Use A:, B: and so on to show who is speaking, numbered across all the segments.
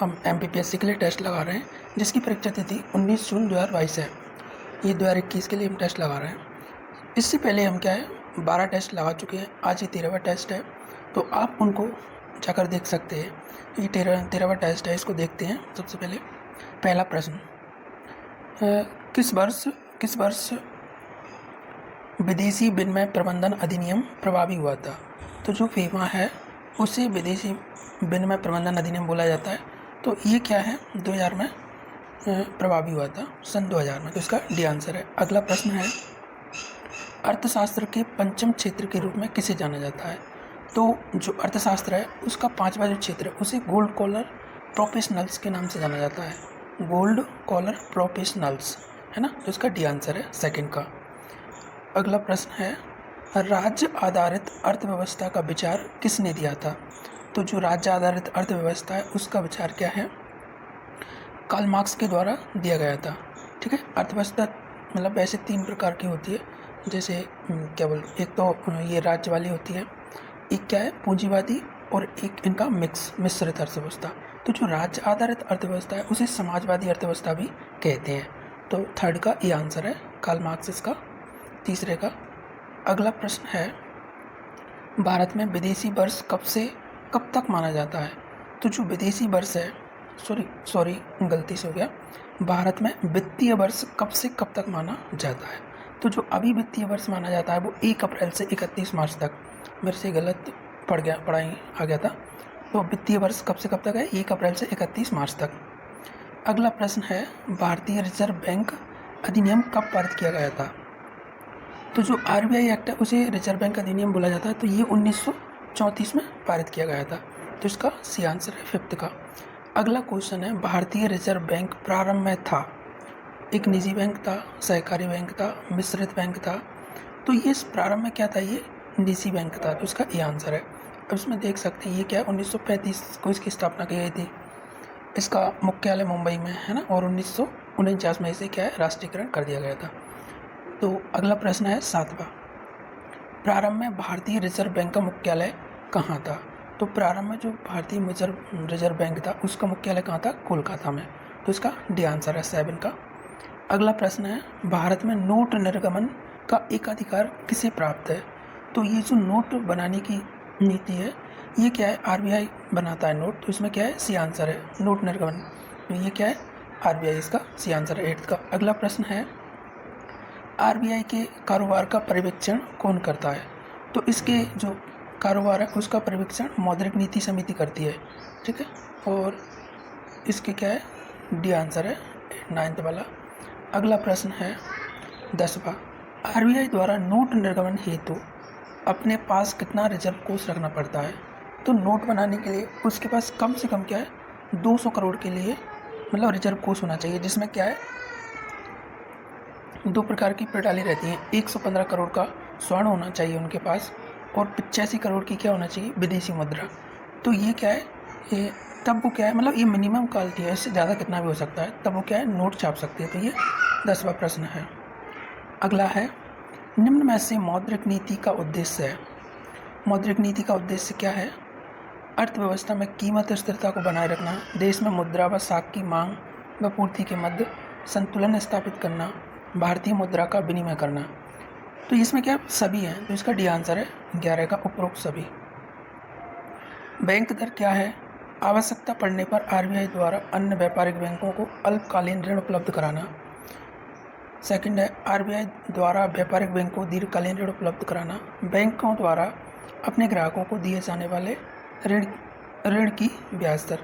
A: हम MPPSC के लिए टेस्ट लगा रहे हैं, जिसकी परीक्षा तिथि 19 जून 2022 है। ये 2021 के लिए हम टेस्ट लगा रहे हैं। इससे पहले हम 12 टेस्ट लगा चुके हैं। आज ये 13वां टेस्ट है, तो आप उनको जाकर देख सकते हैं। ये 13वां टेस्ट है, इसको देखते हैं। सबसे पहले पहला प्रश्न, किस वर्ष विदेशी विनिमय प्रबंधन अधिनियम प्रभावी हुआ था? तो जो फेमा है उसे विदेशी विनिमय प्रबंधन अधिनियम बोला जाता है। तो ये क्या है, 2000 में प्रभावी हुआ था, सन 2000 में। तो इसका डी आंसर है। अगला प्रश्न है, अर्थशास्त्र के पंचम क्षेत्र के रूप में किसे जाना जाता है? तो जो अर्थशास्त्र है उसका 5वां जो क्षेत्र है उसे गोल्ड कॉलर प्रोफेशनल्स के नाम से जाना जाता है। गोल्ड कॉलर प्रोफेशनल्स है ना, तो इसका डी आंसर है सेकंड का। अगला प्रश्न है, राज्य आधारित अर्थव्यवस्था का विचार किसने दिया था? तो जो राज्य आधारित अर्थव्यवस्था है उसका विचार क्या है, कार्ल मार्क्स के द्वारा दिया गया था। ठीक है, अर्थव्यवस्था मतलब ऐसे 3 प्रकार की होती है, जैसे एक तो ये राज्य वाली होती है, एक क्या है पूंजीवादी, और एक इनका मिश्रित अर्थव्यवस्था। तो जो राज्य आधारित अर्थव्यवस्था है उसे समाजवादी अर्थव्यवस्था भी कहते हैं। तो थर्ड का ये आंसर है, कार्ल मार्क्स इसका तीसरे का। अगला प्रश्न है, भारत में विदेशी वर्ष कब से कब तक माना जाता है? तो जो विदेशी वर्ष है, सॉरी गलती से हो गया, भारत में वित्तीय वर्ष कब से कब तक माना जाता है? तो जो अभी वित्तीय वर्ष माना जाता है वो 1 अप्रैल से 31 मार्च तक। मेरे से गलत पढ़ाई आ गया था। तो वित्तीय वर्ष कब से कब तक है, 1 अप्रैल से 31 मार्च तक। अगला प्रश्न है, भारतीय रिजर्व बैंक अधिनियम कब पारित किया गया था? तो जो RBI एक्ट है उसे रिजर्व बैंक अधिनियम बोला जाता है। तो ये 1934 में पारित किया गया था। तो इसका सी आंसर है 5th का। अगला क्वेश्चन है, भारतीय रिजर्व बैंक प्रारंभ में था, एक निजी बैंक था, सहकारी बैंक था, मिश्रित बैंक था। तो ये प्रारंभ में क्या था, ये निजी बैंक था। तो इसका ये आंसर है। अब इसमें देख सकते हैं ये क्या है, 1935 को इसकी स्थापना की गई थी। इसका मुख्यालय मुंबई में है ना, और 1949 में इसे क्या है राष्ट्रीयकरण कर दिया गया था। तो अगला प्रश्न है 7वां, प्रारंभ में भारतीय रिजर्व बैंक का मुख्यालय कहाँ था? तो प्रारंभ में जो भारतीय रिजर्व बैंक था उसका मुख्यालय कहाँ था, कोलकाता में। तो इसका डी आंसर है 7 का। अगला प्रश्न है, भारत में नोट निर्गमन का एकाधिकार किसे प्राप्त है? तो ये जो नोट बनाने की नीति है ये क्या है, RBI बनाता है नोट। तो इसमें क्या है, सी आंसर है नोट निर्गमन। तो ये क्या है, RBI, इसका सी आंसर है 8th का। अगला प्रश्न है, RBI के कारोबार का पर्यवेक्षण कौन करता है? तो इसके जो कारोबार है उसका पर्यवेक्षण मौद्रिक नीति समिति करती है। ठीक है, और इसके क्या है, डी आंसर है 9th वाला। अगला प्रश्न है 10वां, RBI द्वारा नोट निर्गमन हेतु अपने पास कितना रिजर्व कोष रखना पड़ता है? तो नोट बनाने के लिए उसके पास कम से कम क्या है, 200 करोड़ के लिए मतलब रिजर्व कोष होना चाहिए, जिसमें क्या है 2 प्रकार की प्रणाली रहती हैं। 115 करोड़ का स्वर्ण होना चाहिए उनके पास, और 85 करोड़ की क्या होना चाहिए, विदेशी मुद्रा। तो ये क्या है, ये तब वो क्या है, मतलब ये मिनिमम क्वालिटी है, इससे ज़्यादा कितना भी हो सकता है, तब वो क्या है नोट छाप सकती है। तो ये 10वां प्रश्न है। अगला है, निम्न में से मौद्रिक नीति का उद्देश्य है। मौद्रिक नीति का उद्देश्य क्या है, अर्थव्यवस्था में कीमत स्थिरता को बनाए रखना, देश में मुद्रा व साख की मांग व पूर्ति के मध्य संतुलन स्थापित करना, भारतीय मुद्रा का विनिमय करना। तो इसमें क्या सभी हैं, तो इसका डी आंसर है 11 का, उपरोक्त सभी। बैंक दर क्या है, आवश्यकता पड़ने पर RBI द्वारा अन्य व्यापारिक बैंकों को अल्पकालीन ऋण उपलब्ध कराना। सेकंड है, RBI द्वारा व्यापारिक बैंकों को दीर्घकालीन ऋण उपलब्ध कराना। बैंकों द्वारा अपने ग्राहकों को दिए जाने वाले ऋण की ब्याज दर।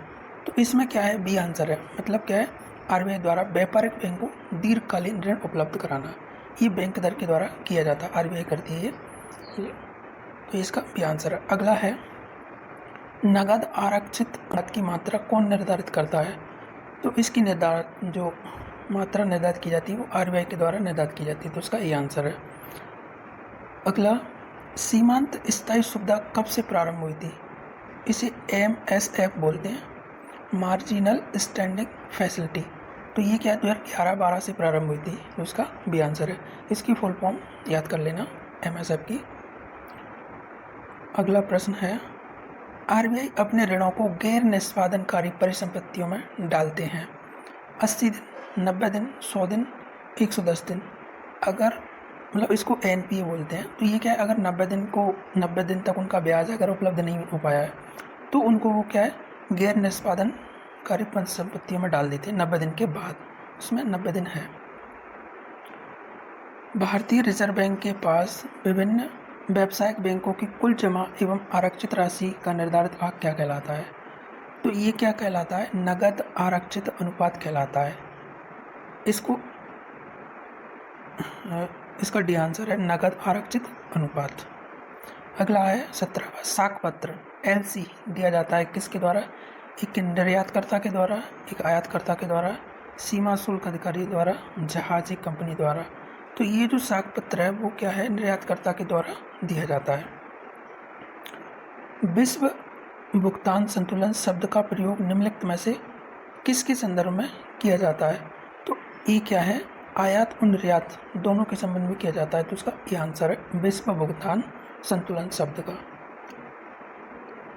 A: तो इसमें क्या है, बी आंसर है, मतलब क्या है, RBI द्वारा व्यापारिक बैंक को दीर्घकालीन ऋण उपलब्ध कराना। ये बैंक दर के द्वारा किया जाता है, RBI करती है ये। तो इसका बी आंसर है। अगला है, नगद आरक्षित पद की मात्रा कौन निर्धारित करता है? तो इसकी जो मात्रा निर्धारित की जाती है वो RBI के द्वारा निर्धारित की जाती है। तो उसका ये आंसर है। अगला, सीमांत स्थायी सुविधा कब से प्रारंभ हुई थी? इसे MSF बोलते हैं, मार्जिनल स्टैंडिंग फैसिलिटी। तो ये क्या 2011-12 से प्रारंभ हुई थी। तो उसका बी आंसर है। इसकी फुल फॉर्म याद कर लेना MSF की। अगला प्रश्न है, आरबीआई अपने ऋणों को गैर निष्पादनकारी परिसंपत्तियों में डालते हैं। 80 दिन, 90 दिन, 100 दिन, 110 दिन। अगर मतलब इसको एनपीए बोलते हैं। तो ये क्या है, अगर 90 दिन तक उनका ब्याज अगर उपलब्ध नहीं हो पाया है तो उनको वो क्या है, गैर निष्पादनकारी परिसंपत्तियों में डाल देते हैं 90 दिन के बाद। उसमें 90 दिन है। भारतीय रिजर्व बैंक के पास विभिन्न व्यावसायिक बैंकों की कुल जमा एवं आरक्षित राशि का निर्धारित भाग क्या कहलाता है? तो ये क्या कहलाता है? नगद आरक्षित अनुपात कहलाता है। इसका डी आंसर है नगद आरक्षित अनुपात। अगला है 17वां, साख पत्र एलसी दिया जाता है किसके द्वारा? एक निर्यातकर्ता के द्वारा, एक आयातकर्ता के द्वारा, सीमा शुल्क अधिकारी द्वारा, जहाजी कंपनी द्वारा। तो ये जो साख पत्र है वो क्या है, निर्यातकर्ता के द्वारा दिया जाता है। विश्व भुगतान संतुलन शब्द का प्रयोग निम्नलिखित में से किसके संदर्भ में किया जाता है? तो ये क्या है, आयात और निर्यात दोनों के संबंध में किया जाता है। तो उसका ये आंसर है विश्व भुगतान संतुलन शब्द का।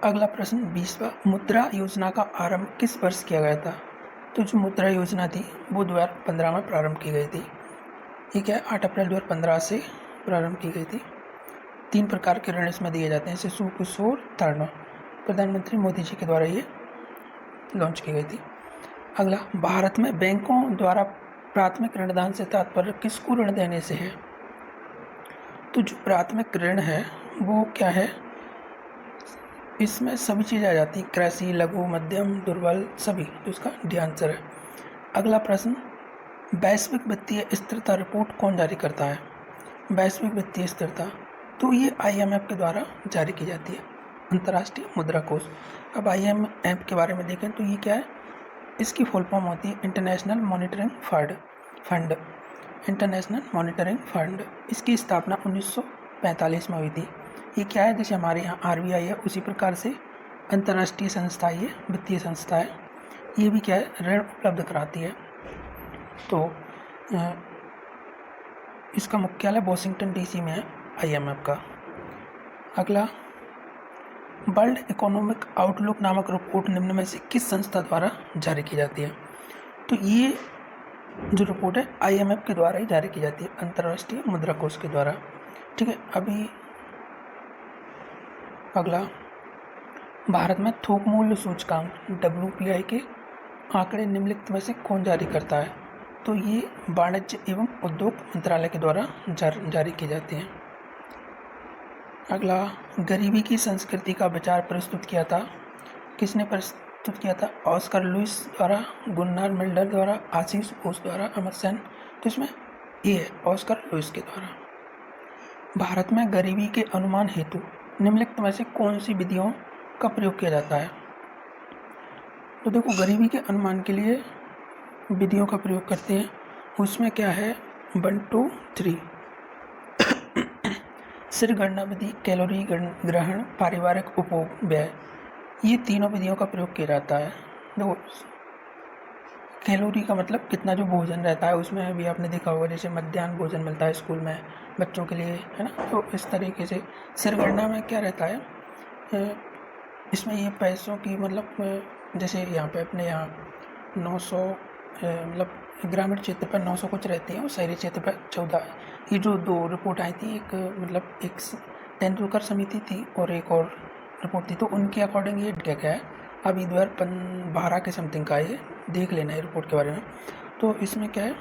A: अगला प्रश्न 20वां, मुद्रा योजना का आरंभ किस वर्ष किया गया था? तो जो मुद्रा योजना थी वो 2015 में प्रारंभ की गई थी। ये क्या है, 8 अप्रैल 2015 से प्रारंभ की गई थी। 3 प्रकार के ऋण इसमें दिए जाते हैं, शिशु, किशोर, तरुण। प्रधानमंत्री मोदी जी के द्वारा ये लॉन्च की गई थी। अगला, भारत में बैंकों द्वारा प्राथमिक ऋणदान से तात्पर्य किसको ऋण देने से है? तो जो प्राथमिक ऋण है वो क्या है, इसमें सभी चीज़ें आ जाती हैं, कृषि, लघु, मध्यम, दुर्बल, सभी। तो इसका डी आंसर है। अगला प्रश्न, वैश्विक वित्तीय स्थिरता रिपोर्ट कौन जारी करता है? वैश्विक वित्तीय स्थिरता तो ये आईएमएफ के द्वारा जारी की जाती है, अंतर्राष्ट्रीय मुद्रा कोष। अब आईएमएफ के बारे में देखें तो ये क्या है, इसकी फुल फॉर्म होती है international monitoring fund. International monitoring fund, इसकी स्थापना 1945 में हुई थी। ये क्या है, जैसे हमारे यहाँ आरबीआई है उसी प्रकार से अंतर्राष्ट्रीय संस्था, ये वित्तीय संस्था है। ये भी क्या है, ऋण उपलब्ध कराती है। तो इसका मुख्यालय वॉशिंगटन डीसी में है आईएमएफ का। अगला, वर्ल्ड इकोनॉमिक आउटलुक नामक रिपोर्ट निम्न में से किस संस्था द्वारा जारी की जाती है? तो ये जो रिपोर्ट है आईएमएफ के द्वारा ही जारी की जाती है, अंतर्राष्ट्रीय मुद्रा कोष के द्वारा। ठीक है। अभी अगला, भारत में थोक मूल्य सूचकांक WPI के आंकड़े निम्नलिखित में से कौन जारी करता है? तो ये वाणिज्य एवं उद्योग मंत्रालय के द्वारा जारी किए जाते हैं। अगला, गरीबी की संस्कृति का विचार प्रस्तुत किया था, किसने प्रस्तुत किया था? ऑस्कर लुइस द्वारा, गुन्नार मिल्डर द्वारा, आशीष घोष द्वारा, अमर सेन। तो इसमें ये है ऑस्कर लुइस के द्वारा। भारत में गरीबी के अनुमान हेतु निम्नलिखित में से कौन सी विधियों का प्रयोग किया जाता है? तो देखो, गरीबी के अनुमान के लिए विधियों का प्रयोग करते हैं, उसमें क्या है 1, 2, 3। सिर गणना विधि, कैलोरी ग्रहण, पारिवारिक उपभोग व्यय, ये तीनों विधियों का प्रयोग किया जाता है। देखो, कैलोरी का मतलब कितना जो भोजन रहता है, उसमें भी आपने देखा होगा जैसे मध्याह्न भोजन मिलता है स्कूल में बच्चों के लिए, है ना। तो इस तरीके से सिर गणना में क्या रहता है, इसमें ये पैसों की मतलब जैसे यहाँ पे अपने यहाँ 900 मतलब ग्रामीण क्षेत्र पर 900 कुछ रहती हैं और शहरी क्षेत्र पर 14। ये जो 2 रिपोर्ट आई थी, एक मतलब एक तेंदुलकर समिति थी और एक और रिपोर्ट थी, तो उनके अकॉर्डिंग ये क्या क्या है, अभी 2012 के समथिंग का ये देख लेना है रिपोर्ट के बारे में। तो इसमें क्या है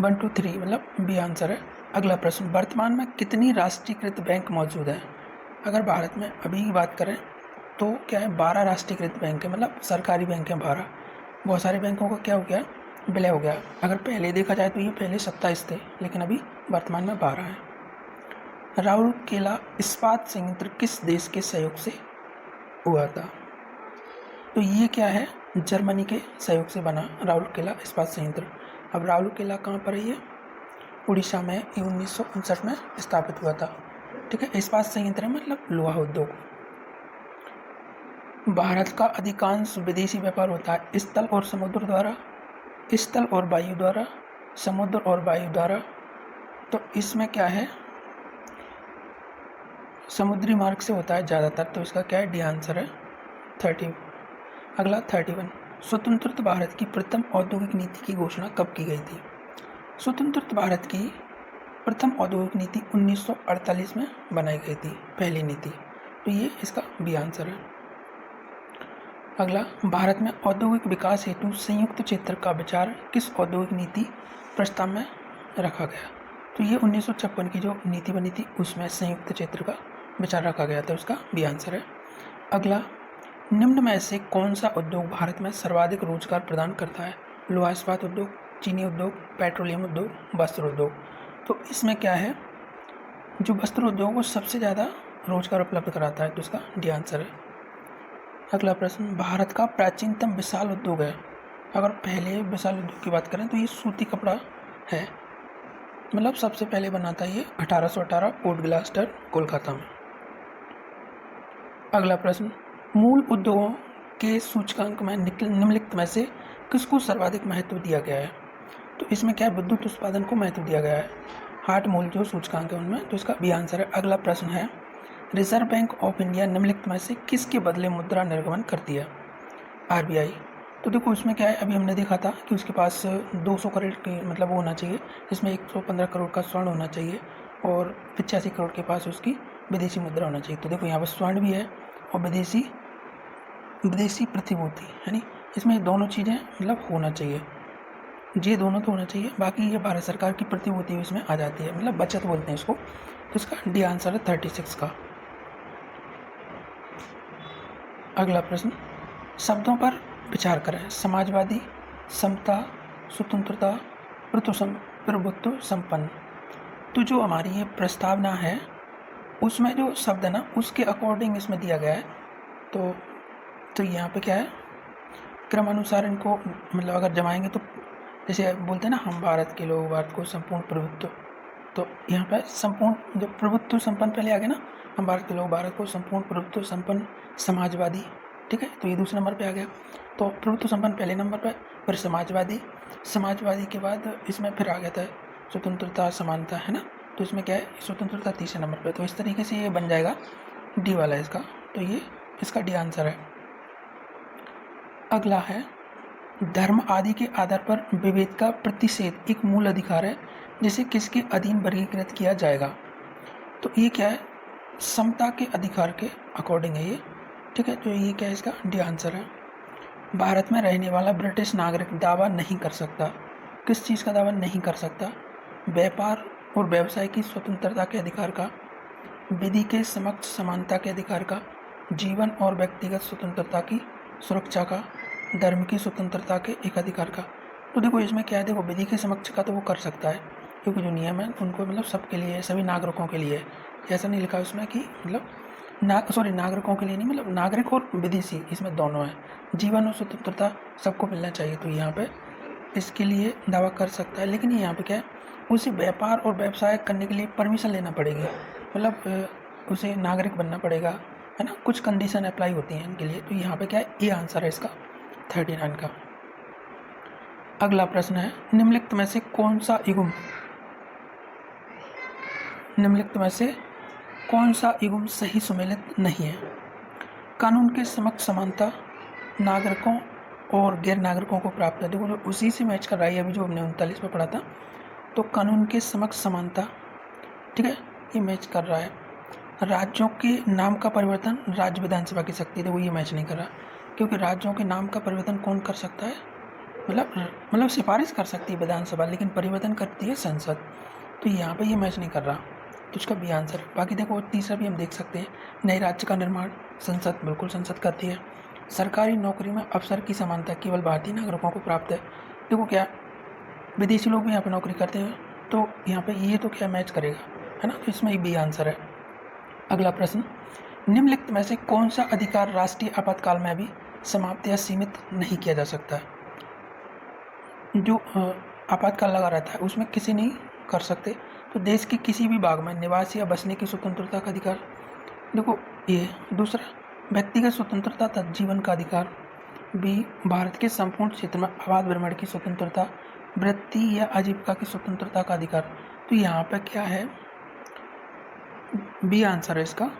A: 1, 2, 3 मतलब बी आंसर है। अगला प्रश्न, वर्तमान में कितनी राष्ट्रीयकृत बैंक मौजूद है? अगर भारत में अभी की बात करें तो क्या है 12 राष्ट्रीयकृत बैंक है, मतलब सरकारी बैंक है 12। बहुत सारे बैंकों का क्या हो गया, विलय हो गया। अगर पहले देखा जाए तो ये पहले 27 थे, लेकिन अभी वर्तमान में 12 है। राउरकेला इस्पात संयंत्र किस देश के सहयोग से हुआ था? तो ये क्या है, जर्मनी के सहयोग से बना राउरकेला इस्पात संयंत्र। अब राउरकेला कहाँ पर है? ये उड़ीसा में, ये 1959 में स्थापित हुआ था। ठीक है। इस्पात संयंत्र मतलब लोहा उद्योग। भारत का अधिकांश विदेशी व्यापार होता है स्थल और समुद्र द्वारा, स्थल और वायु द्वारा, समुद्र और वायु द्वारा। तो इसमें क्या है, समुद्री मार्ग से होता है ज़्यादातर, तो इसका क्या है, डी आंसर है 30। अगला 31, स्वतंत्र भारत की प्रथम औद्योगिक नीति की घोषणा कब की गई थी? स्वतंत्र भारत की प्रथम औद्योगिक नीति 1948 में बनाई गई थी, पहली नीति, तो ये इसका बी आंसर है। अगला, भारत में औद्योगिक विकास हेतु संयुक्त क्षेत्र का विचार किस औद्योगिक नीति प्रस्ताव में रखा गया? तो ये 1956 की जो नीति बनी थी उसमें संयुक्त क्षेत्र का विचार रखा गया था, उसका बी आंसर है। अगला, निम्न में से कौन सा उद्योग भारत में सर्वाधिक रोजगार प्रदान करता है? लोहा इस्पात उद्योग, चीनी उद्योग, पेट्रोलियम उद्योग, वस्त्र उद्योग। तो इसमें क्या है, जो वस्त्र उद्योग वो सबसे ज़्यादा रोजगार उपलब्ध कराता है, तो इसका डी आंसर है। अगला प्रश्न, भारत का प्राचीनतम विशाल उद्योग है। अगर पहले विशाल उद्योग की बात करें तो ये सूती कपड़ा है, मतलब सबसे पहले बना था ये 1818 पोर्ट ग्लास्टर कोलकाता में। अगला प्रश्न, मूल उद्योगों के सूचकांक में निम्नलिखित में से किसको सर्वाधिक महत्व दिया गया है? तो इसमें क्या है, विद्युत उत्पादन को महत्व दिया गया है, हाट मूल जो सूचकांक है उनमें, तो इसका बी आंसर है। अगला प्रश्न है, रिजर्व बैंक ऑफ इंडिया निम्नलिखित में से किसके बदले मुद्रा निर्गमन करती है? आरबीआई। तो देखो इसमें क्या है, अभी हमने देखा था कि उसके पास 200 करोड़ की मतलब वो होना चाहिए, जिसमें 115 करोड़ का स्वर्ण होना चाहिए और 85 करोड़ के पास उसकी विदेशी मुद्रा होना चाहिए। तो देखो यहाँ पर स्वर्ण भी है और विदेशी प्रतिभूति है नी, इसमें दोनों चीज़ें मतलब होना चाहिए, ये दोनों तो होना चाहिए, बाकी ये भारत सरकार की प्रतिभूति इसमें आ जाती है, मतलब बचत बोलते हैं इसको, तो इसका डी आंसर है 36 का। अगला प्रश्न, शब्दों पर विचार करें। समाजवादी, समता, स्वतंत्रता, प्रभुत्व संपन्न। तो जो हमारी ये प्रस्तावना है उसमें जो शब्द है ना उसके अकॉर्डिंग इसमें दिया गया है, तो यहाँ पे क्या है, क्रमानुसार इनको मतलब अगर जमाएंगे तो जैसे बोलते हैं ना, हम भारत के लोग, भारत को संपूर्ण प्रभुत्व, तो यहाँ पे संपूर्ण जो प्रभुत्व संपन्न पहले आ गया ना, हम भारत के लोग, भारत को संपूर्ण प्रभुत्व संपन्न समाजवादी, ठीक है, तो ये दूसरे नंबर पे आ गया। तो प्रभुत्व संपन्न पहले नंबर पे, फिर समाजवादी के बाद इसमें फिर आ गया था स्वतंत्रता, समानता, है ना, तो इसमें क्या है, स्वतंत्रता तीसरे नंबर पे। तो इस तरीके से ये बन जाएगा डी वाला इसका, तो ये इसका डी आंसर है। अगला है, धर्म आदि के आधार पर विभेद का प्रतिषेध एक मूल अधिकार है जिसे किसके अधीन वर्गीकृत किया जाएगा? तो ये क्या है, समता के अधिकार के अकॉर्डिंग है ये, ठीक है, तो ये क्या है, इसका डी आंसर है। भारत में रहने वाला ब्रिटिश नागरिक दावा नहीं कर सकता, किस चीज़ का दावा नहीं कर सकता? व्यापार और व्यवसाय की स्वतंत्रता के अधिकार का, विधि के समक्ष समानता के अधिकार का, जीवन और व्यक्तिगत स्वतंत्रता की सुरक्षा का, धर्म की स्वतंत्रता के एक अधिकार का। तो देखो इसमें क्या है, देखो विधि के समक्ष का तो वो कर सकता है क्योंकि जो नियम है उनको मतलब सबके लिए, सभी नागरिकों के लिए, ऐसा नहीं लिखा उसमें कि मतलब नागरिकों के लिए नहीं, मतलब नागरिक और विदेशी इसमें दोनों है, जीवन और स्वतंत्रता सबको मिलना चाहिए, तो यहाँ पे इसके लिए दावा कर सकता है। लेकिन यहाँ पे क्या है, उसे व्यापार और व्यवसाय करने के लिए परमिशन लेना पड़ेगी, मतलब उसे नागरिक बनना पड़ेगा, है ना, कुछ कंडीशन अप्लाई होती हैं इनके लिए, तो यहाँ पे क्या है, ये आंसर है इसका 39 का। अगला प्रश्न है, निम्नलिखित में से कौन सा युग्म सही सुमेलित नहीं है? कानून के समक्ष समानता नागरिकों और गैर नागरिकों को प्राप्त है। देखो जो उसी से मैच कर रहा है, अभी जो हमने 39 में पढ़ा था, तो कानून के समक्ष समानता, ठीक है, ये मैच कर रहा है। राज्यों के नाम का परिवर्तन राज्य विधानसभा की शक्ति, देखो ये मैच नहीं कर रहा, क्योंकि राज्यों के नाम का परिवर्तन कौन कर सकता है, मतलब सिफारिश कर सकती है विधानसभा, लेकिन परिवर्तन करती है संसद, तो यहाँ पे ये मैच नहीं कर रहा, तो इसका भी आंसर है। बाकी देखो तीसरा भी हम देख सकते हैं, नए राज्य का निर्माण संसद, बिल्कुल संसद करती है। सरकारी नौकरी में अवसर की समानता केवल भारतीय नागरिकों को प्राप्त है, देखो क्या विदेशी लोग भी यहाँ पे नौकरी करते हैं, तो यहाँ पे ये तो क्या मैच करेगा, है ना, तो इसमें भी आंसर है। अगला प्रश्न, निम्नलिखित में से कौन सा अधिकार राष्ट्रीय आपातकाल में भी समाप्त या सीमित नहीं किया जा सकता है? जो आपातकाल लगा रहता है उसमें किसी नहीं कर सकते, तो देश के किसी भी भाग में निवास या बसने की स्वतंत्रता का अधिकार, देखो ये दूसरा, व्यक्तिगत स्वतंत्रता तथा जीवन का अधिकार, बी भारत के संपूर्ण क्षेत्र में आबाद भ्रमण की स्वतंत्रता, वृत्ति या आजीविका की स्वतंत्रता का अधिकार, तो यहाँ पे क्या है, बी आंसर है इसका।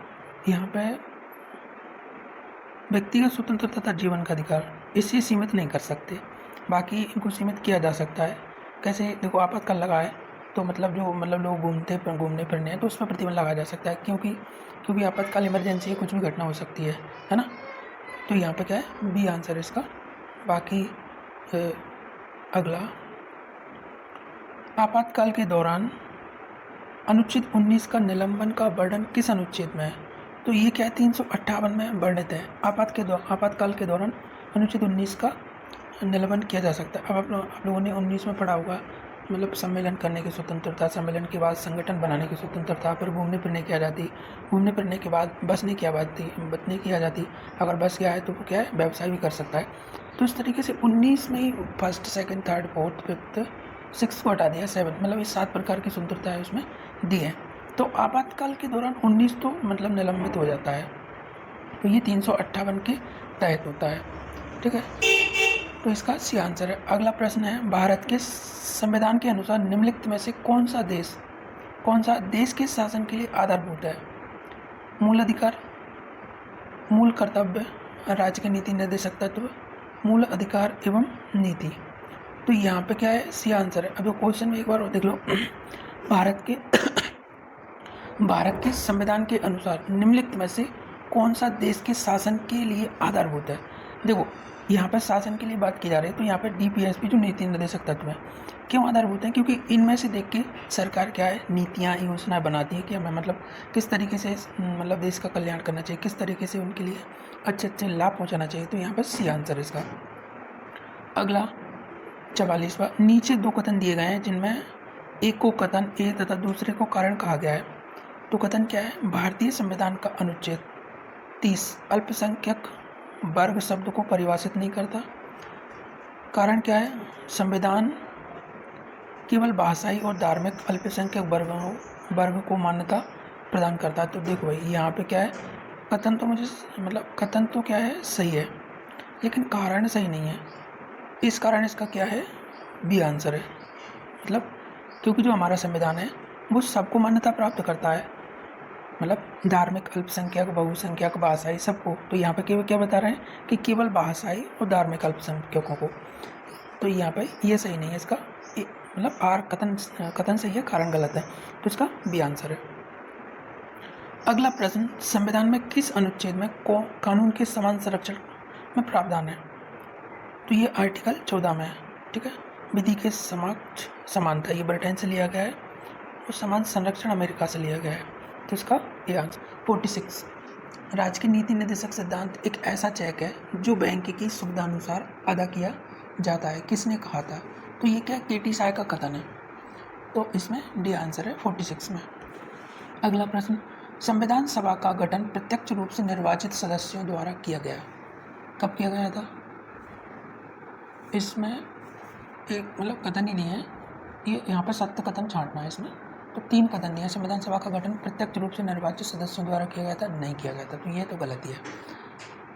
A: यहाँ पे व्यक्तिगत स्वतंत्रता तथा जीवन का अधिकार, इसे सीमित नहीं कर सकते, बाकी इनको सीमित किया जा सकता है। कैसे? देखो, आपातकाल लगा है तो मतलब लोग घूमने फिरने हैं तो उस पर प्रतिबंध लगाया जा सकता है, क्योंकि आपातकाल इमरजेंसी है, कुछ भी घटना हो सकती है ना। तो यहाँ पे क्या है, बी आंसर इसका। बाकी अगला, आपातकाल के दौरान अनुच्छेद 19 का निलंबन का वर्णन किस अनुच्छेद में है? तो ये क्या है, 358 में वर्णित है। आपातकाल के दौरान अनुच्छेद 19 का निलंबन किया जा सकता है। अब आप लोगों ने 19 में पढ़ा होगा, मतलब सम्मेलन करने की स्वतंत्रता, सम्मेलन के बाद संगठन बनाने की स्वतंत्रता, फिर घूमने फिरने की आज़ादी, घूमने फिरने के बाद बचने की आज़ादी। अगर बस गया है तो वो क्या है, व्यवसाय भी कर सकता है। तो इस तरीके से 19 में ही first, second, third, fourth, fifth, six को हटा दिया, 7, मतलब ये 7 प्रकार की स्वतंत्रता है उसमें दी है। तो आपातकाल के दौरान 19 तो मतलब निलंबित हो जाता है, तो ये 358 के तहत होता है, ठीक है। तो इसका सी आंसर है। अगला प्रश्न है, भारत के संविधान के अनुसार निम्नलिखित में से कौन सा देश के शासन के लिए आधारभूत है? मूल अधिकार, मूल कर्तव्य, राज्य के नीति निर्देशक तत्व, मूल अधिकार एवं नीति। तो यहाँ पे क्या है, सी आंसर है। अब क्वेश्चन में एक बार और देख लो, भारत के संविधान के अनुसार निम्नलिखित में से कौन सा देश के शासन के लिए आधारभूत है? देखो, यहाँ पर शासन के लिए बात की जा रही है, तो यहाँ पर DPSP जो नीति निर्देशक तत्व है, क्यों आधारभूत है? क्योंकि इनमें से देख के सरकार क्या है, नीतियाँ, योजनाएं बनाती है कि हमें मतलब किस तरीके से मतलब देश का कल्याण करना चाहिए, किस तरीके से उनके लिए अच्छे अच्छे लाभ पहुँचाना चाहिए। तो यहाँ पर सी आंसर है इसका। अगला 44वां, नीचे 2 कथन दिए गए हैं जिनमें एक को कथन ए तथा दूसरे को कारण कहा गया है। तो कथन क्या है, भारतीय संविधान का अनुच्छेद 30 अल्पसंख्यक वर्ग शब्द को परिभाषित नहीं करता। कारण क्या है, संविधान केवल भाषाई और धार्मिक अल्पसंख्यक वर्ग को मान्यता प्रदान करता है। तो देखो भाई, यहाँ पे क्या है, कथन तो क्या है, सही है, लेकिन कारण सही नहीं है। इस कारण इसका क्या है, बी आंसर है। मतलब क्योंकि जो हमारा संविधान है वो सबको मान्यता प्राप्त करता है, मतलब धार्मिक, अल्पसंख्यक, बहुसंख्यक, भाषाई, सबको। तो यहाँ पे केवल क्या बता रहे हैं कि केवल भाषाई और धार्मिक अल्पसंख्यकों को। तो यहाँ पे ये सही नहीं है, इसका मतलब आर कथन सही है, कारण गलत है, तो इसका बी आंसर है। अगला प्रश्न, संविधान में किस अनुच्छेद में कानून के समान संरक्षण में प्रावधान है? तो ये आर्टिकल 14 में है, ठीक है। विधि के समक्ष समानता, ये ब्रिटेन से लिया गया है, और समान संरक्षण अमेरिका से लिया गया है, तो इसका ये आंसर। 46, राज्य के नीति निर्देशक सिद्धांत एक ऐसा चेक है जो बैंक की सुविधानुसार अदा किया जाता है, किसने कहा था? तो ये क्या, KT साय का कथन है, तो इसमें डी आंसर है 46 में। अगला प्रश्न, संविधान सभा का गठन प्रत्यक्ष रूप से निर्वाचित सदस्यों द्वारा किया गया, कब किया गया था? इसमें एक मतलब कथन ही नहीं है, ये यहाँ पर सत्य कथन छांटना है इसमें। तो 3 कथन दिया, संविधान सभा का गठन प्रत्यक्ष रूप से निर्वाचित सदस्यों द्वारा किया गया था, नहीं किया गया था, तो ये तो गलती है,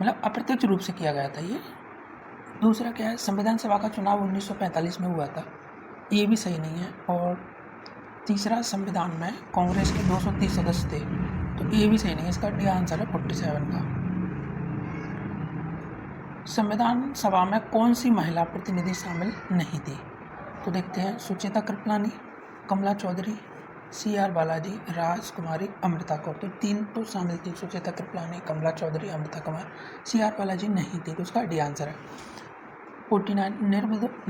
A: मतलब अप्रत्यक्ष रूप से किया गया था ये। दूसरा क्या है, संविधान सभा का चुनाव 1945 में हुआ था, ये भी सही नहीं है। और तीसरा, संविधान में कांग्रेस के 230 सदस्य थे, तो ये भी सही नहीं है, इसका डी आंसर है 47 का। संविधान सभा में कौन सी महिला प्रतिनिधि शामिल नहीं थी? तो देखते हैं, सुचेता कृपलानी, कमला चौधरी, CR बालाजी, राजकुमारी, अमृता कौर। तो 3 तो शामिल थी, सुचेता कृपलानी, कमला चौधरी, अमृता कुमार। CR बालाजी नहीं थी, तो उसका डी आंसर है। 49,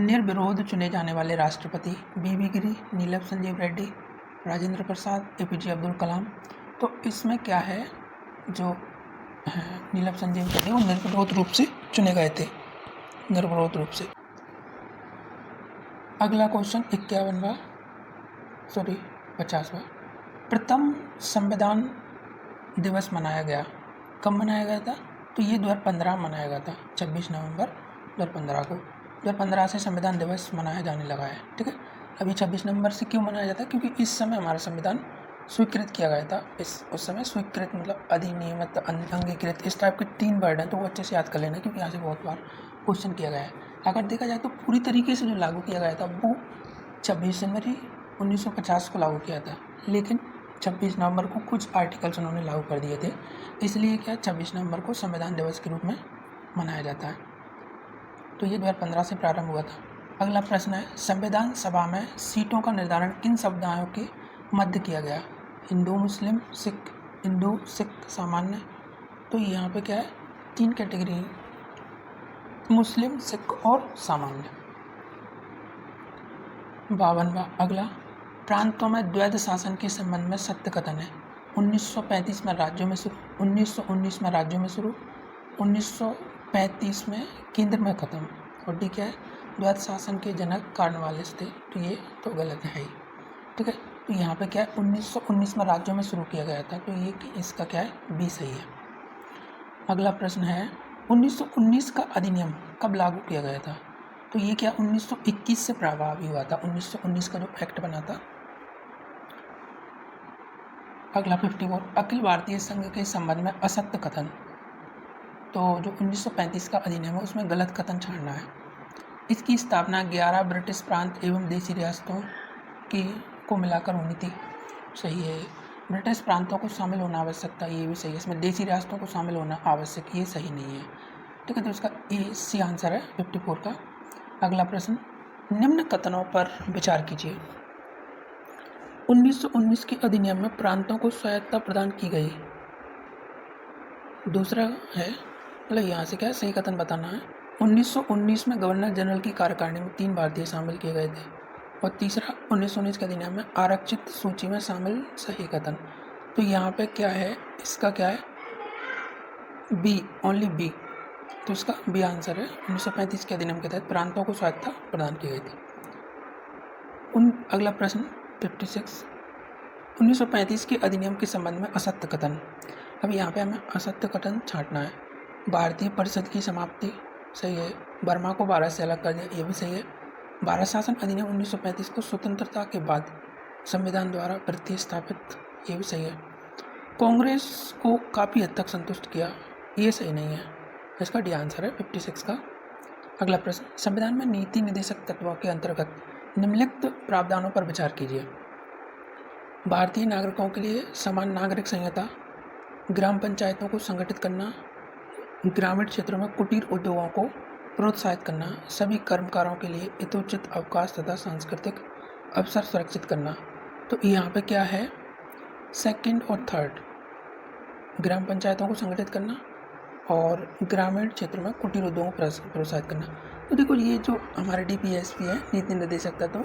A: निर्विरोध चुने जाने वाले राष्ट्रपति BB गिरी, नीलम संजीव रेड्डी, राजेंद्र प्रसाद, APJ अब्दुल कलाम। तो इसमें क्या है, जो नीलम संजीव रेड्डी वो निर्विरोध रूप से चुने गए थे, निर्विरोध रूप से। अगला क्वेश्चन 50वां, प्रथम संविधान दिवस मनाया गया, कब मनाया गया था? तो ये 2015 मनाया गया था, 26 नवंबर 2015 को। 2015 से संविधान दिवस मनाया जाने लगा है, ठीक है। अभी 26 नवंबर से क्यों मनाया जाता है? क्योंकि इस समय हमारा संविधान स्वीकृत किया गया था। उस समय स्वीकृत मतलब अधिनियमित, अंगीकृत, इस टाइप के 3 वर्ड हैं, तो वो अच्छे से याद कर लेना, क्योंकि यहाँ से बहुत बार क्वेश्चन किया गया है। अगर देखा जाए तो पूरी तरीके से जो लागू किया गया था वो 26 जनवरी 1950 को लागू किया था, लेकिन 26 नवंबर को कुछ आर्टिकल्स उन्होंने लागू कर दिए थे, इसलिए क्या 26 नवंबर को संविधान दिवस के रूप में मनाया जाता है। तो ये 2015 से प्रारंभ हुआ था। अगला प्रश्न है, संविधान सभा में सीटों का निर्धारण किन समुदायों के मध्य किया गया? हिंदू, मुस्लिम, सिख। हिंदू, सिख, सामान्य। तो यहाँ पे क्या है, 3 कैटेगरी, मुस्लिम, सिख और सामान्य। 52वां अगला, प्रांतों में द्वैध शासन के संबंध में सत्य कथन है। 1935 में राज्यों में शुरू, 1919 में राज्यों में शुरू, 1935 में केंद्र में खत्म। और डी क्या है, द्वैध शासन के जनक कार्नवालिस थे। तो ये तो गलत है ही, ठीक है। तो यहाँ पे क्या है, 1919 में राज्यों में शुरू किया गया था, तो ये इसका क्या है, बी सही है। अगला प्रश्न है, 1919 का अधिनियम कब लागू किया गया था? तो ये क्या 1921 से प्रभावी हुआ था, 1919 का जो एक्ट बना था। अगला 54, अखिल भारतीय संघ के संबंध में असत्य कथन। तो जो 1935 का अधिनियम है उसमें गलत कथन छाड़ना है। इसकी स्थापना 11 ब्रिटिश प्रांत एवं देशी रियासतों की को मिलाकर होनी थी, सही है। ब्रिटिश प्रांतों को शामिल होना आवश्यक था, ये भी सही है। इसमें देशी रियासतों को शामिल होना आवश्यक, ये सही नहीं है, ठीक है। तो इसका ए सी आंसर है 54 का। अगला प्रश्न, निम्न कथनों पर विचार कीजिए। 1919 के अधिनियम में प्रांतों को स्वायत्तता प्रदान की गई। दूसरा है, मतलब यहाँ से क्या सही कथन बताना है। 1919 में गवर्नर जनरल की कार्यकारिणी में 3 भारतीय शामिल किए गए थे। और तीसरा, 1919 के अधिनियम में आरक्षित सूची में शामिल, सही कथन। तो यहाँ पे क्या है, इसका क्या है, बी, ओनली बी। तो इसका बी आंसर है। 1935 के अधिनियम के तहत प्रांतों को स्वायत्तता प्रदान की गई थी। अगला प्रश्न 56, 1935 के अधिनियम के संबंध में असत्य कथन। अब यहाँ पे हमें असत्य कथन छांटना है। भारतीय परिषद की समाप्ति, सही है। बर्मा को भारत से अलग कर दिया, ये भी सही है। भारत शासन अधिनियम 1935 को स्वतंत्रता के बाद संविधान द्वारा प्रतिस्थापित, ये भी सही है। कांग्रेस को काफ़ी हद तक संतुष्ट किया, ये सही नहीं है। इसका डी आंसर है 56 का। अगला प्रश्न, संविधान में नीति निर्देशक तत्वों के अंतर्गत निम्नलिखित प्रावधानों पर विचार कीजिए। भारतीय नागरिकों के लिए समान नागरिक संहिता, ग्राम पंचायतों को संगठित करना, ग्रामीण क्षेत्रों में कुटीर उद्योगों को प्रोत्साहित करना, सभी कर्मकारों के लिए यथोचित अवकाश तथा सांस्कृतिक अवसर सुरक्षित करना। तो यहाँ पे क्या है, सेकंड और थर्ड, ग्राम पंचायतों को संगठित करना और ग्रामीण क्षेत्रों में कुटीर उद्योगों को प्रोत्साहित करना। तो देखो, ये जो हमारे DPSP है, नीति निर्देशक तत्व,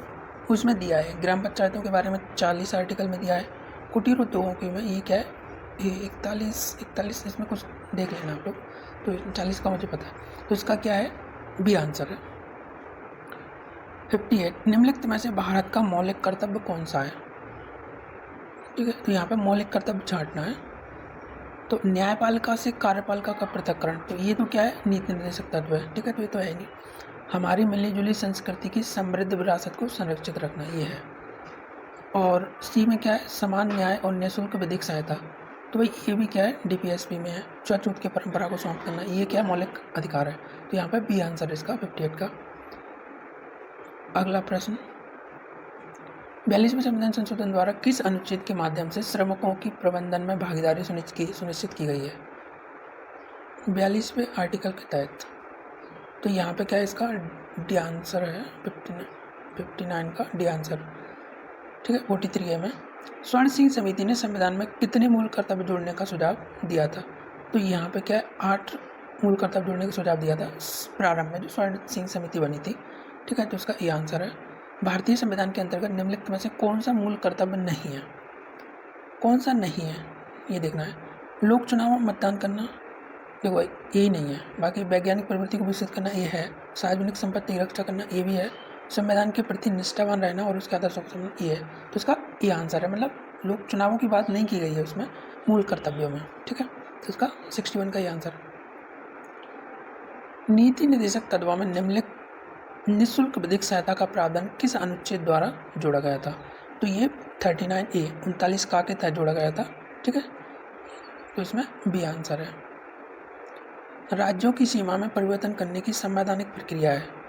A: उसमें दिया है ग्राम पंचायतों के बारे में 40 आर्टिकल में दिया है। कुटीर उद्योगों के में ये क्या है, ये 41 इसमें कुछ देख लेना आप लोग, तो 40 का मुझे पता है। तो इसका क्या है, बी आंसर है। 58, निम्नलिखित में से भारत का मौलिक कर्तव्य कौन सा है? ठीक है, तो यहाँ पे मौलिक कर्तव्य छांटना है। तो न्यायपालिका से कार्यपालिका का पृथक्करण, तो ये तो क्या है, नीति निर्देशक तत्व है, ठीक है। तो ये तो है नहीं। हमारी मिली जुली संस्कृति की समृद्ध विरासत को संरक्षित रखना, ये है। और सी में क्या है, समान न्याय और निःशुल्क विधिक सहायता, तो भाई ये भी क्या है, DPSP में है। छूत की परंपरा को समाप्त करना, ये क्या मौलिक अधिकार है। तो यहाँ पे बी आंसर है इसका 58 का। अगला प्रश्न, 42वें संविधान संशोधन द्वारा किस अनुच्छेद के माध्यम से श्रमिकों की प्रबंधन में भागीदारी सुनिश्चित की गई है? 42वें आर्टिकल के तहत। तो यहाँ पे क्या है, इसका डी आंसर है 59 का डी आंसर, ठीक है। 43 है में स्वर्ण सिंह समिति ने संविधान में कितने मूल कर्तव्य जोड़ने का सुझाव दिया था? तो यहाँ पे क्या है, 8 मूल कर्तव्य जोड़ने का सुझाव दिया था प्रारंभ में जो स्वर्ण सिंह समिति बनी थी, ठीक है। तो इसका ये आंसर है। भारतीय संविधान के अंतर्गत निम्नलिखित में से कौन सा मूल कर्तव्य नहीं है? कौन सा नहीं है, ये देखना है। लोक चुनाव में मतदान करना, देखो यही नहीं है। बाकी वैज्ञानिक प्रवृत्ति को विकसित करना, ये है। सार्वजनिक संपत्ति की रक्षा करना, ये भी है। संविधान के प्रति निष्ठावान रहना और उसके आदर्शों को समझना, ये है। तो इसका ये आंसर है, मतलब लोक चुनावों की बात नहीं की गई है उसमें मूल कर्तव्यों में, ठीक है। तो इसका 61 का ये आंसर। नीति निर्देशक तत्वों में निम्नलिखित निःशुल्क विधिक सहायता का प्रावधान किस अनुच्छेद द्वारा जोड़ा गया था? तो ये 39A 39 का के तहत जोड़ा गया था, ठीक है। तो इसमें बी आंसर है। राज्यों की सीमा में परिवर्तन करने की संवैधानिक प्रक्रिया है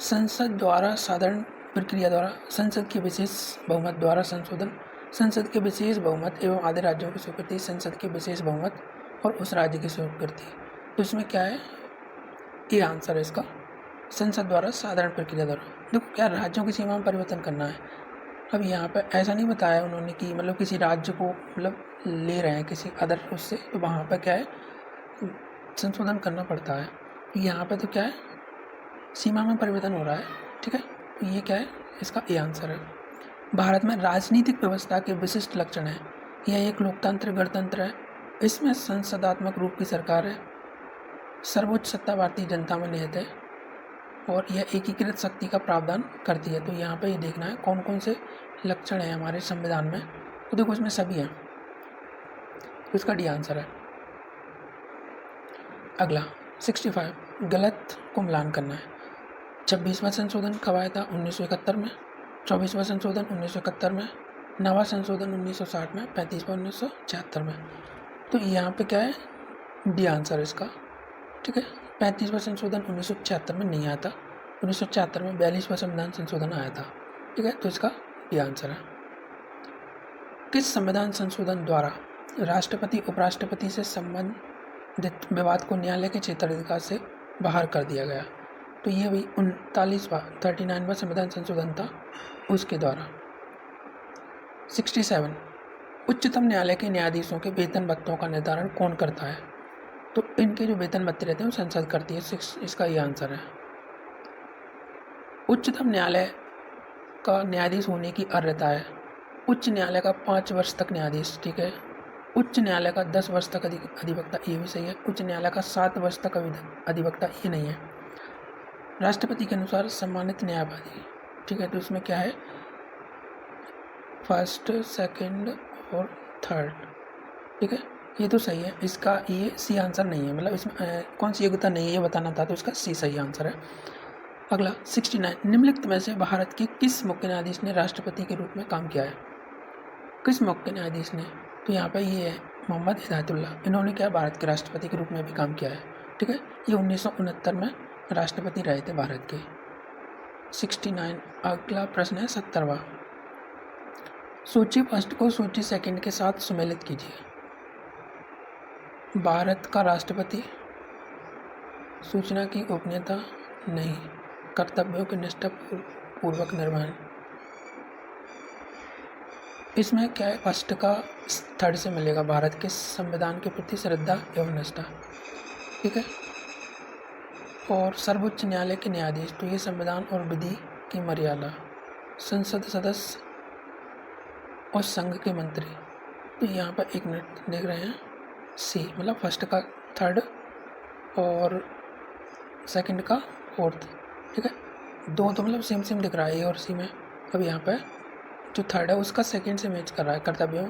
A: संसद द्वारा, साधारण प्रक्रिया द्वारा, संसद के विशेष बहुमत द्वारा संशोधन, संसद के विशेष बहुमत एवं आधे राज्यों की स्वीकृति, संसद के विशेष बहुमत और उस राज्य की स्वीकृति। तो इसमें क्या है, ये आंसर है इसका, संसद द्वारा साधारण प्रक्रिया द्वारा। देखो क्या राज्यों की सीमा में परिवर्तन करना है। अब यहाँ पर ऐसा नहीं बताया उन्होंने कि मतलब किसी राज्य को मतलब ले रहे हैं किसी अदर उससे, तो वहाँ पर क्या है संशोधन करना पड़ता है। यहाँ पे तो क्या है सीमा में परिवर्तन हो रहा है, ठीक है। तो ये क्या है, इसका ए आंसर है। भारत में राजनीतिक व्यवस्था के विशिष्ट लक्षण है। यह एक लोकतंत्र गणतंत्र है। इसमें संसदात्मक रूप की सरकार है। सर्वोच्च सत्ता भारतीय जनता में निहित है और यह एकीकृत शक्ति का प्रावधान करती है। तो यहाँ पे ये देखना है कौन कौन से लक्षण हैं हमारे संविधान में। तो देखो इसमें सभी हैं, तो इसका डी आंसर है। अगला 65, गलत को मिलान करना है। 26वां संशोधन कब आया था? 1971 में। 24वां संशोधन 1971 में। 9वां संशोधन 1960 में। 35वां 1976 में। तो यहाँ पे क्या है, डी आंसर है इसका, ठीक है। 35वां संशोधन 1976 में नहीं आया था। 1976 में 42वां संविधान संशोधन आया था, ठीक है। तो इसका डी आंसर है। किस संविधान संशोधन द्वारा राष्ट्रपति उपराष्ट्रपति से संबंधित विवाद को न्यायालय के क्षेत्राधिकार से बाहर कर दिया गया? तो ये भी 39वां संविधान संशोधन था, उसके द्वारा। 67, उच्चतम न्यायालय के न्यायाधीशों के वेतन भत्तों का निर्धारण कौन करता है? तो इनके जो वेतन भत्ते रहते हैं वो संसद करती है। इसका ये आंसर है। उच्चतम न्यायालय का न्यायाधीश होने की अर्हता है उच्च न्यायालय का 5 वर्ष तक न्यायाधीश, ठीक है। उच्च न्यायालय का 10 वर्ष तक अधिवक्ता, ये भी सही है। उच्च न्यायालय का 7 वर्ष तक अधिवक्ता, ये नहीं है। राष्ट्रपति के अनुसार सम्मानित न्यायवादी, ठीक है। तो इसमें क्या है, फर्स्ट, सेकंड और थर्ड, ठीक है। ये तो सही है। इसका ये सी आंसर नहीं है, मतलब इसमें कौन सी योग्यता नहीं है ये बताना था, तो इसका सी सही आंसर है। अगला 69, निम्नलिखित में से भारत के किस मुख्य न्यायाधीश ने राष्ट्रपति के रूप में काम किया है? किस मुख्य न्यायाधीश ने? तो यहाँ पर ये है मोहम्मद हिदायतुल्लाह। इन्होंने क्या भारत के राष्ट्रपति के रूप में भी काम किया है, ठीक है। ये 1969 में राष्ट्रपति रहे थे भारत के। 69। अगला प्रश्न है 70वां, सूची फर्स्ट को सूची सेकंड के साथ सुमेलित कीजिए। भारत का राष्ट्रपति, सूचना की गोपनीयता नहीं, कर्तव्यों के निष्ठापूर्वक निर्वहन। इसमें क्या है, फर्स्ट का थर्ड से मिलेगा, भारत के संविधान के प्रति श्रद्धा एवं निष्ठा, ठीक है। और सर्वोच्च न्यायालय के न्यायाधीश, तो ये संविधान और विधि की मर्यादा, संसद सदस्य और संघ के मंत्री। तो यहाँ पर एक मिनट देख रहे हैं, सी मतलब फर्स्ट का थर्ड और सेकंड का फोर्थ, ठीक है। दो तो मतलब सेम सेम दिख रहा है ए और सी में। अब यहाँ पर जो थर्ड है उसका सेकंड से मैच कर रहा है, कर्तव्यों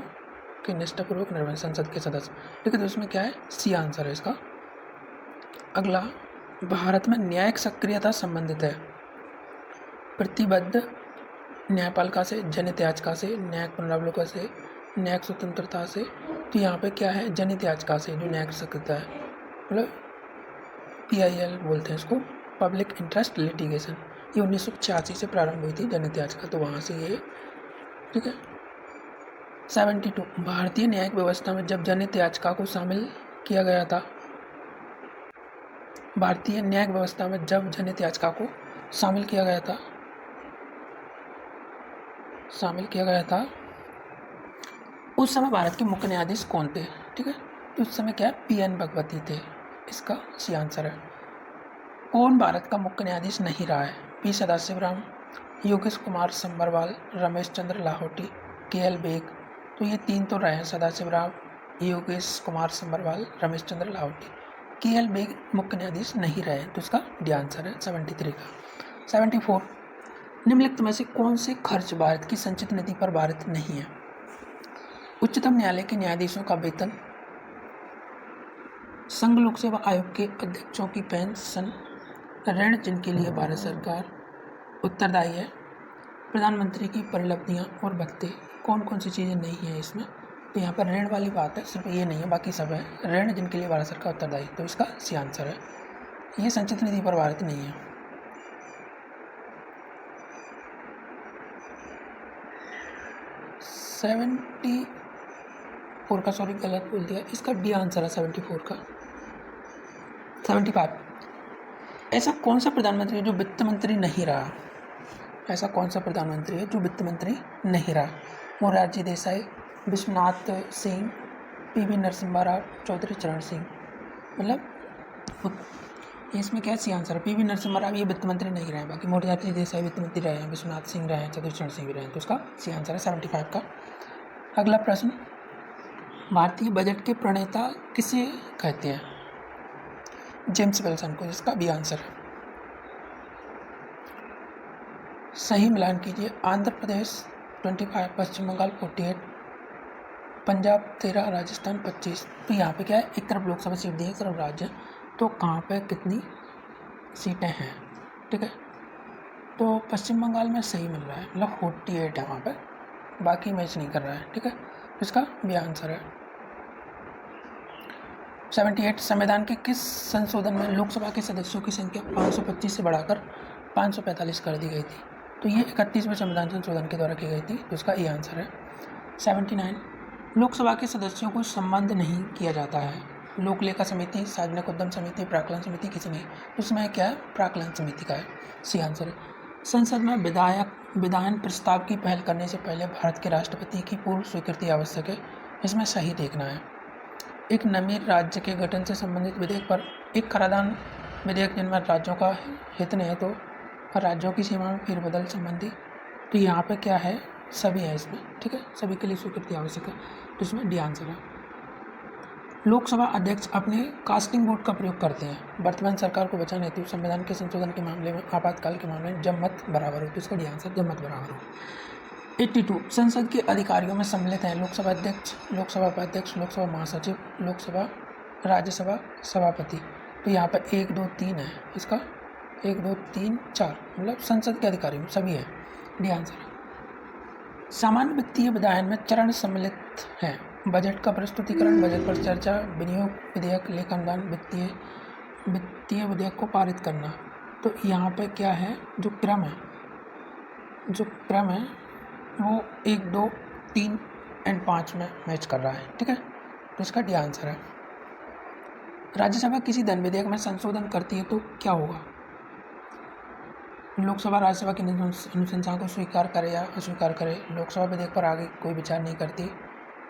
A: के निष्ठापूर्वक निर्वहन, संसद के सदस्य, ठीक है। तो उसमें क्या है, सी आंसर है इसका। अगला, भारत में न्यायिक सक्रियता संबंधित है प्रतिबद्ध न्यायपालिका से, जनित याचिका से, न्यायिक पुनरावलोकन से, न्यायिक स्वतंत्रता से। तो यहाँ पे क्या है, जनित याचिका से जो न्यायिक सक्रियता है, मतलब PIL बोलते हैं इसको, पब्लिक इंटरेस्ट लिटिगेशन। ये 1986 से प्रारंभ हुई थी जनित याचिका, तो वहाँ से ये, ठीक है। 72, भारतीय न्यायिक व्यवस्था में जब जनित याचिका को शामिल किया गया था, भारतीय न्यायिक व्यवस्था में जब जनित याचिका को शामिल किया गया था उस समय भारत के मुख्य न्यायाधीश कौन थे, ठीक है। तो उस समय क्या है, PN भगवती थे, इसका सी आंसर है। कौन भारत का मुख्य न्यायाधीश नहीं रहा है? P सदाशिवराम, Yogesh Kumar संबरवाल, Ramesh Chandra Lahoti, KL bag. तो ये तीन तो रहे हैं, सदाशिवराम, योगेश कुमार संबरवाल, रमेश चंद्र लाहौटी। KL बेग मुख्य न्यायाधीश नहीं रहे, तो इसका डी आंसर है 73 का। 74, निम्नलिखित में से कौन से खर्च भारत की संचित निधि पर भारत नहीं है? उच्चतम न्यायालय के न्यायाधीशों का वेतन, संघ लोक सेवा आयोग के अध्यक्षों की पेंशन, ऋण जिनके लिए भारत सरकार उत्तरदायी है, प्रधानमंत्री की परिलब्धियां और भत्ते। कौन कौन सी चीज़ें नहीं है इसमें? तो यहाँ पर ऋण वाली बात है, सिर्फ ये नहीं है, बाकी सब है। ऋण जिनके लिए भारत सरकार उत्तरदायी, तो इसका सी आंसर है। ये संचित निधि पर भारत नहीं है। 74 का, सॉरी गलत बोल दिया, इसका डी आंसर है 74 का। 75, ऐसा कौन सा प्रधानमंत्री है जो वित्त मंत्री नहीं रहा? ऐसा कौन सा प्रधानमंत्री है जो वित्त मंत्री नहीं रहा? मोरारजी देसाई, विश्वनाथ सिंह, पीवी नरसिम्हा राव, चौधरी चरण सिंह। मतलब इसमें क्या सी आंसर है? पीवी नरसिम्हा राव ये वित्त मंत्री नहीं रहे हैं, बाकी मोरारजी देसाई वित्त मंत्री रहे हैं, विश्वनाथ सिंह रहे हैं, चौधरी चरण सिंह भी रहे हैं, तो उसका सी आंसर है 75 का। अगला प्रश्न, भारतीय बजट के प्रणेता किसे कहते हैं? जेम्स विल्सन को, जिसका बी आंसर है। सही मिलान कीजिए। आंध्र प्रदेश 25, पश्चिम बंगाल 48, पंजाब 13, राजस्थान 25। तो यहाँ पे क्या है, एक तरफ लोकसभा सीट दी है, एक तरफ राज्य, तो कहाँ पे कितनी सीटें हैं? ठीक है, तो पश्चिम बंगाल में सही मिल रहा है, मतलब 48 है वहाँ पे, बाकी मैच नहीं कर रहा है। ठीक है, इसका भी आंसर है 78। संविधान के किस संशोधन में लोकसभा के सदस्यों की संख्या 525 से बढ़ाकर 545 कर दी गई थी? तो ये 31वें संविधान संशोधन के द्वारा की गई थी, तो इसका ये आंसर है 79। लोकसभा के सदस्यों को संबद्ध नहीं किया जाता है। लोक लेखा समिति, सार्वजनिक उद्यम समिति, प्राक्कलन समिति, किसी नहीं, उसमें क्या है, प्राक्कलन समिति का है, सी आंसर है। संसद में विधायन प्रस्ताव की पहल करने से पहले भारत के राष्ट्रपति की पूर्व स्वीकृति आवश्यक है, इसमें सही देखना है। एक नवीन राज्य के गठन से संबंधित विधेयक पर एक कराधान विधेयक जिनमें राज्यों का हित नहीं है, तो राज्यों की सीमा में फेरबदल संबंधी, तो यहाँ पे क्या है, सभी है इसमें। ठीक है, सभी के लिए स्वीकृति आवश्यक है, तो इसमें डी आंसर है। लोकसभा अध्यक्ष अपने कास्टिंग वोट का प्रयोग करते हैं वर्तमान सरकार को बचाने हेतु, संविधान के संशोधन के मामले में, आपातकाल के मामले में, जब मत बराबर हो, तो इसका डी आंसर जब मत बराबर हो। 82 संसद के अधिकारियों में सम्मिलित हैं लोकसभा अध्यक्ष, लोकसभा उपाध्यक्ष, लोकसभा महासचिव, लोकसभा राज्यसभा सभापति। तो यहाँ पर 1 2 3 है, इसका 1 2 3 4, मतलब संसद के अधिकारी में सभी है, डी आंसर है। सामान्य वित्तीय विधायन में चरण सम्मिलित हैं: बजट का प्रस्तुतिकरण, बजट पर चर्चा, विनियोग विधेयक, लेखानुदान, वित्तीय विधेयक को पारित करना। तो यहाँ पे क्या है, जो क्रम है वो 1 2 3 एंड 5 में मैच कर रहा है। ठीक है, तो इसका डी आंसर है। राज्यसभा किसी धन विधेयक में संशोधन करती है तो क्या होगा? लोकसभा राज्यसभा की अनुशंसा को स्वीकार करे या अस्वीकार करे। लोकसभा विधेयक पर आगे कोई विचार नहीं करती।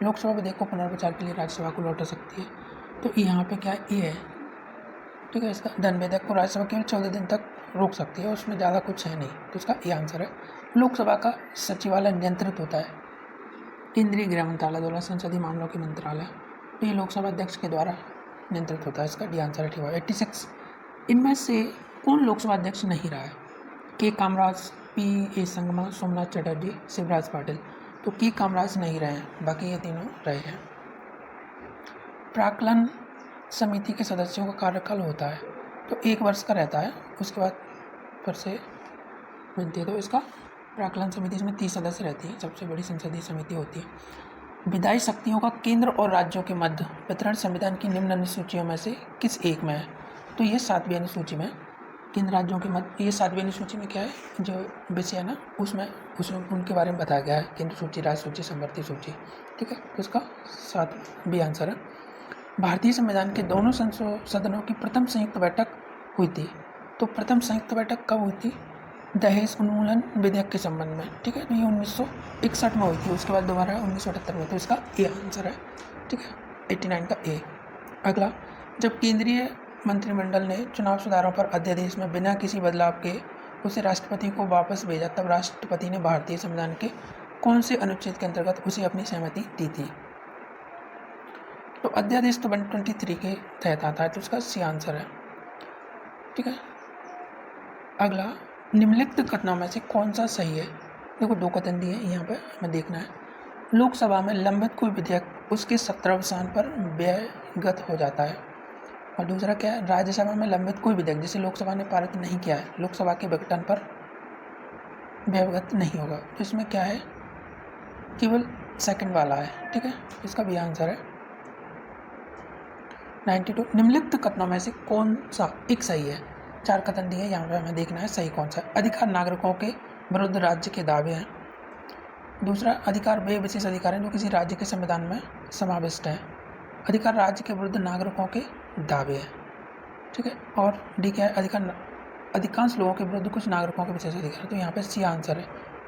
A: लोकसभा विधेयक को पुनर्विचार के लिए राज्यसभा को लौटा सकती है। तो यहाँ पे क्या ये है, ठीक है, इसका धन विधेयक को राज्यसभा केवल 14 दिन तक रोक सकती है, उसमें ज़्यादा कुछ है नहीं, तो इसका ये आंसर है। लोकसभा का सचिवालय नियंत्रित होता है केंद्रीय गृह मंत्रालय द्वारा, संसदीय मामलों के मंत्रालय, तो ये लोकसभा अध्यक्ष के द्वारा नियंत्रित होता है, इसका डी आंसर है। ठीक है, 86 इनमें से कौन लोकसभा अध्यक्ष नहीं रहा है? के कामराज, पी ए संगमा, सोमनाथ चटर्जी, शिवराज पाटिल। तो के कामराज नहीं रहे हैं, बाकी ये तीनों रहे हैं। प्राक्कलन समिति के सदस्यों का कार्यकाल होता है तो 1 वर्ष का रहता है, उसके बाद फिर से मिलती है। तो इसका प्राक्कलन समिति, इसमें 30 सदस्य रहती है, सबसे बड़ी संसदीय समिति होती है। विधायी शक्तियों का केंद्र और राज्यों के मध्य वितरण संविधान की निम्न अनुसूचियों में से किस एक में है? तो ये 7वीं अनुसूची में, केंद्र राज्यों के मध्य, ये 7वीं अनुसूची में क्या है, जो विषय है ना, उसमें उनके बारे में बताया गया है, केंद्र सूची, राज्य सूची, समवर्ती सूची। ठीक है, तो इसका 7 आंसर है। भारतीय संविधान के दोनों सदनों की प्रथम संयुक्त बैठक हुई थी, तो प्रथम संयुक्त बैठक कब हुई थी? दहेज उन्मूलन विधेयक के संबंध में। ठीक है, तो ये 1961 में हुई थी, उसके बाद दोबारा 1978 में, तो इसका ए आंसर है। ठीक है, 89 का ए। अगला, जब केंद्रीय मंत्रिमंडल ने चुनाव सुधारों पर अध्यादेश में बिना किसी बदलाव के उसे राष्ट्रपति को वापस भेजा, तब राष्ट्रपति ने भारतीय संविधान के कौन से अनुच्छेद के अंतर्गत उसे अपनी सहमति दी थी? तो अध्यादेश तो 123 के तहत आता है, तो उसका सी आंसर है। ठीक है, अगला, निम्नलिखित कथनों में से कौन सा सही है? देखो 2 कथन दिए हैं यहाँ पर, हमें देखना है। लोकसभा में लंबित कोई विधेयक उसके सत्रावसान पर व्ययगत हो जाता है, और दूसरा क्या है, राज्यसभा में लंबित कोई विधेयक जिसे लोकसभा ने पारित नहीं किया है, लोकसभा के विघटन पर व्ययगत नहीं होगा। तो इसमें क्या है, केवल सेकंड वाला है। ठीक है, इसका भी आंसर है 92। निम्नलिखित कथनों में से कौन सा एक सही है? 4 कथन दिए, यहाँ पे हमें देखना है सही कौन सा है। अधिकार नागरिकों के विरुद्ध राज्य के दावे हैं, दूसरा अधिकार वे विशेष अधिकार हैं जो किसी राज्य के संविधान में समाविष्ट हैं। अधिकार राज्य के विरुद्ध नागरिकों के दावे हैं। ठीक है। और डी क्या है, अधिकार अधिकांश लोगों के विरुद्ध कुछ नागरिकों के विशेष अधिकार। तो यहाँ पे सी आंसर है।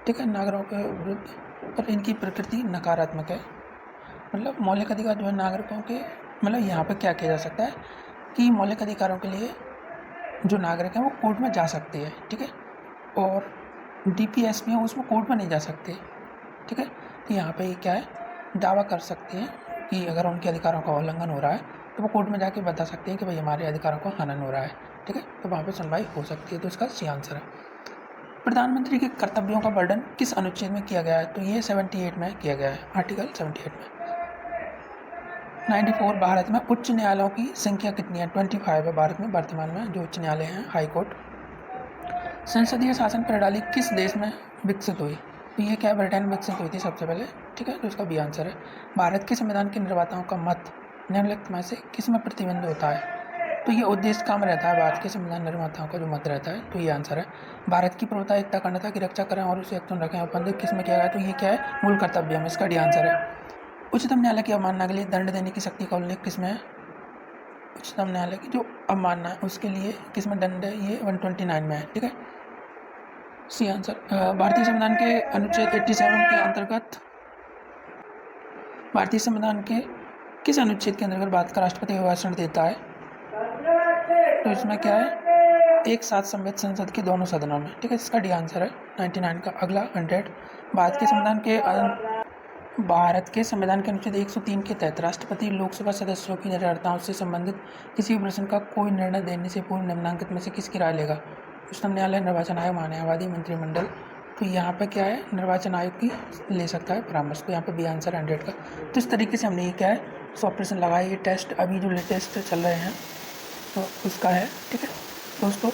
A: ठीक है। नागरिकों के विरुद्ध पर इनकी प्रकृति नकारात्मक है। मतलब मौलिक अधिकार जो है नागरिकों के, मतलब यहाँ पे क्या किया जा सकता है कि मौलिक अधिकारों के लिए जो नागरिक हैं वो कोर्ट में जा सकते हैं। ठीक है। और DPS में उसमें कोर्ट में नहीं जा सकते। ठीक है। तो यहाँ पे क्या है, दावा कर सकते हैं कि अगर उनके अधिकारों का उल्लंघन हो रहा है तो वो कोर्ट में जाके बता सकते हैं कि भाई हमारे अधिकारों का हनन हो रहा है। ठीक है। तो वहाँ पे सुनवाई हो सकती है। तो इसका सी आंसर है। प्रधानमंत्री के कर्तव्यों का वर्णन किस अनुच्छेद में किया गया है? तो ये 78 में किया गया है, आर्टिकल 78 में। 94 भारत में उच्च न्यायालयों की संख्या कितनी है? 25 है भारत में वर्तमान में जो उच्च न्यायालय हैं, हाई कोर्ट। संसदीय शासन प्रणाली किस देश में विकसित हुई? तो ये क्या है, ब्रिटेन में विकसित हुई थी सबसे पहले। ठीक है। तो इसका भी आंसर है। भारत के संविधान के निर्माताओं का मत निम्नलिखित में से किस में प्रतिबंध होता है? तो ये उद्देश्य काम रहता है भारत के संविधान निर्माताओं का जो मत रहता है। तो ये आंसर है। भारत की प्रभुता, एकता, अखंडता की रक्षा करें और उसे अक्षुण्ण रखें उपबंधित किस में किया गया? तो ये क्या है, मूल कर्तव्य में। इसका डी आंसर है। उच्चतम न्यायालय की अवमानना के लिए दंड देने की शक्ति का उल्लेख किसमें है? उच्चतम न्यायालय की जो अवमानना है उसके लिए किसमें दंड है? ये 129 में है। ठीक है। C answer. भारतीय संविधान के अनुच्छेद 87 के अंतर्गत, भारतीय संविधान के किस अनुच्छेद के अंतर्गत भारत का राष्ट्रपति अभिभाषण देता है? तो इसमें क्या है, एक साथ सम्मिलित संसद के दोनों सदनों में। ठीक है। इसका डी आंसर है 99 का। अगला 100। भारत के संविधान के अनुच्छेद 103 के तहत राष्ट्रपति लोकसभा सदस्यों की निरर्थताओं से संबंधित किसी भी प्रश्न का कोई निर्णय देने से पूर्व निम्नलिखित में से किसकी राय लेगा? उच्चतम न्यायालय, निर्वाचन आयोग, महान्यायवादी, मंत्रिमंडल। तो यहाँ पे क्या है, निर्वाचन आयोग की ले सकता है परामर्श। तो यहाँ पे बी आंसर 100 का। तो इस तरीके से हमने ये क्या है, 100 प्रश्न लगाए। ये टेस्ट अभी जो लेटेस्ट चल रहे हैं तो उसका है। ठीक है दोस्तों।